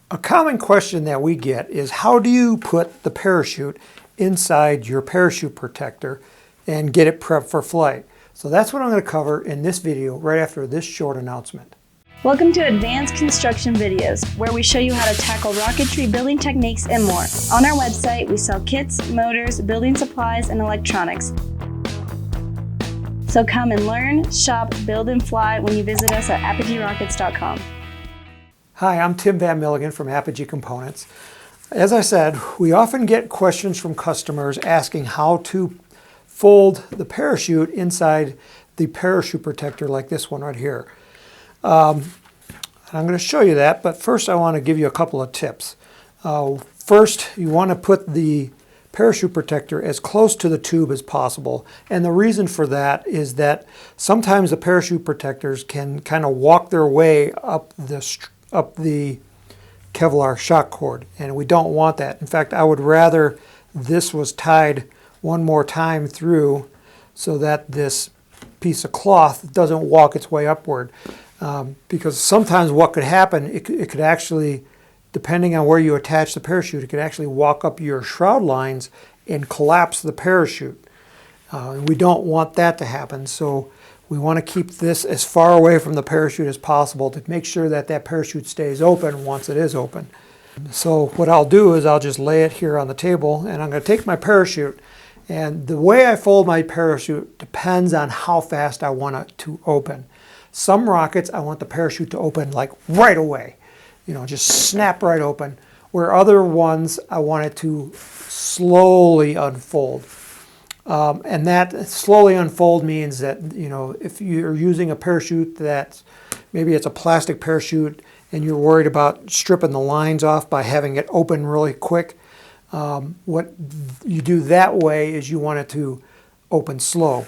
A common question that we get is how do you put the parachute inside your parachute protector and get it prepped for flight? So that's what I'm going to cover in this video right after this short announcement. Welcome to Advanced Construction Videos, where we show you how to tackle rocketry building techniques and more. On our website, we sell kits, motors, building supplies, and electronics. So come and learn, shop, build, and fly when you visit us at apogeerockets.com. Hi, I'm Tim Van Milligan from Apogee Components. As I said, we often get questions from customers asking how to fold the parachute inside the parachute protector like this one right here. I'm going to show you that, but first I want to give you a couple of tips. First, you want to put the parachute protector as close to the tube as possible, and the reason for that is that sometimes the parachute protectors can kind of walk their way up the Kevlar shock cord, and we don't want that. In fact, I would rather this was tied one more time through so that this piece of cloth doesn't walk its way upward, because sometimes what could happen, it could actually, depending on where you attach the parachute, it could actually walk up your shroud lines and collapse the parachute. And we don't want that to happen, so we want to keep this as far away from the parachute as possible to make sure that that parachute stays open once it is open. So what I'll do is I'll just lay it here on the table, and I'm going to take my parachute, and the way I fold my parachute depends on how fast I want it to open. Some rockets I want the parachute to open like right away, just snap right open, where other ones I want it to slowly unfold. And that slowly unfold means that, if you're using a parachute that maybe it's a plastic parachute and you're worried about stripping the lines off by having it open really quick, what you do that way is you want it to open slow.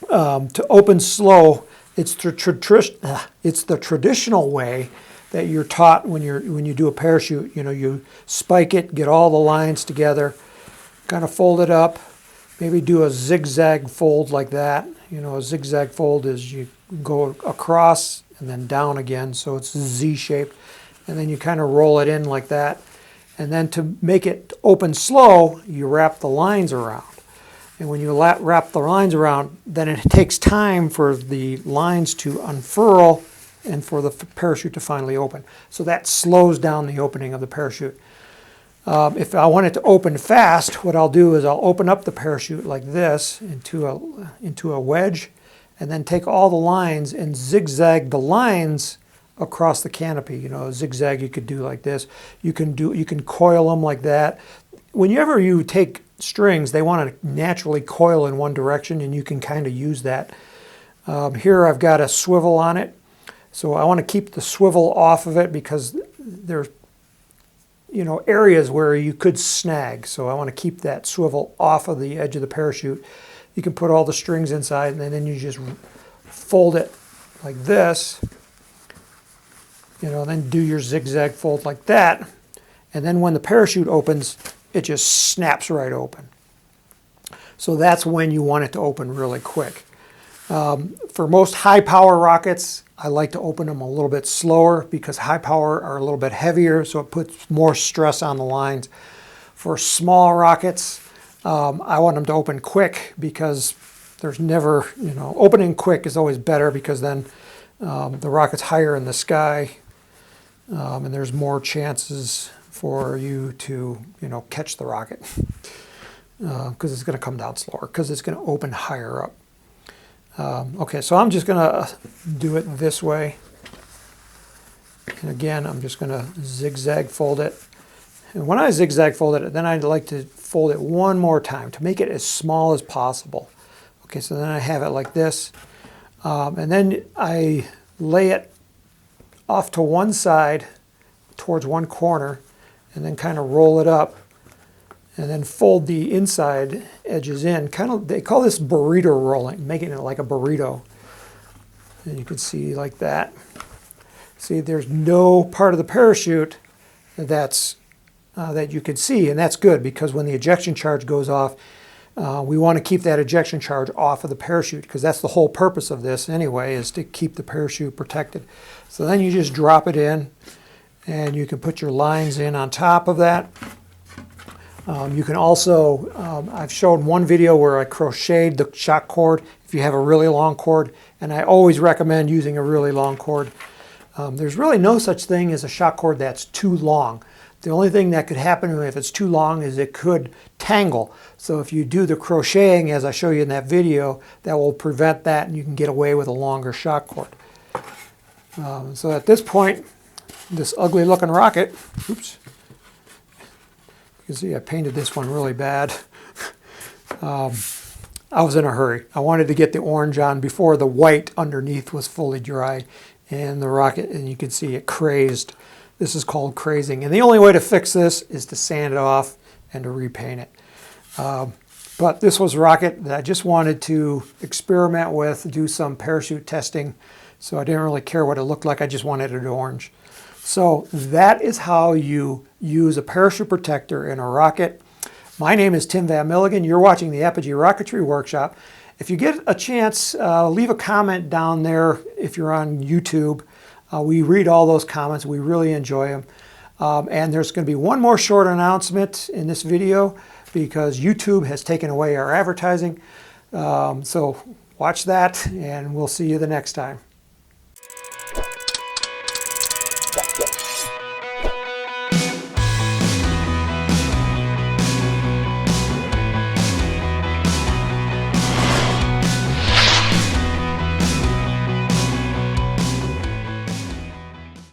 To open slow, it's the traditional way that you're taught when you do a parachute. You spike it, get all the lines together, kind of fold it up. Maybe do a zigzag fold like that. A zigzag fold is you go across and then down again, so it's Z-shaped. And then you kind of roll it in like that. And then to make it open slow, you wrap the lines around. And when you wrap the lines around, then it takes time for the lines to unfurl and for the parachute to finally open. So that slows down the opening of the parachute. If I want it to open fast, what I'll do is I'll open up the parachute like this into a wedge, and then take all the lines and zigzag the lines across the canopy. A zigzag you could do like this. You can coil them like that. Whenever you take strings, they want to naturally coil in one direction, and you can kind of use that. Here I've got a swivel on it, so I want to keep the swivel off of it because there's areas where you could snag. So I want to keep that swivel off of the edge of the parachute. You can put all the strings inside, and then you just fold it like this. Then do your zigzag fold like that. And then when the parachute opens, it just snaps right open. So that's when you want it to open really quick. For most high power rockets, I like to open them a little bit slower because high power are a little bit heavier, so it puts more stress on the lines. For small rockets, I want them to open quick because there's never, opening quick is always better because then the rocket's higher in the sky, and there's more chances for you to, catch the rocket because it's going to come down slower because it's going to open higher up. Okay, so I'm just going to do it this way. And again, I'm just going to zigzag fold it. And when I zigzag fold it, then I'd like to fold it one more time to make it as small as possible. Okay, so then I have it like this. And then I lay it off to one side towards one corner and then kind of roll it up. And then fold the inside edges in. They call this burrito rolling, making it like a burrito. And you can see like that. See, there's no part of the parachute that you can see, and that's good because when the ejection charge goes off, we want to keep that ejection charge off of the parachute because that's the whole purpose of this anyway, is to keep the parachute protected. So then you just drop it in, and you can put your lines in on top of that. You can also, I've shown one video where I crocheted the shock cord if you have a really long cord, and I always recommend using a really long cord. There's really no such thing as a shock cord that's too long. The only thing that could happen if it's too long is it could tangle. So if you do the crocheting as I show you in that video, that will prevent that and you can get away with a longer shock cord. So at this point, this ugly looking rocket, oops, you can see I painted this one really bad. I was in a hurry. I wanted to get the orange on before the white underneath was fully dry, and the rocket, and you can see it crazed. This is called crazing, and the only way to fix this is to sand it off and to repaint it. But this was a rocket that I just wanted to experiment with, do some parachute testing, so I didn't really care what it looked like, I just wanted it orange. So that is how you use a parachute protector in a rocket. My name is Tim Van Milligan. You're watching the Apogee Rocketry Workshop. If you get a chance, leave a comment down there if you're on YouTube. We read all those comments. We really enjoy them. And there's going to be one more short announcement in this video because YouTube has taken away our advertising. So watch that, and we'll see you the next time.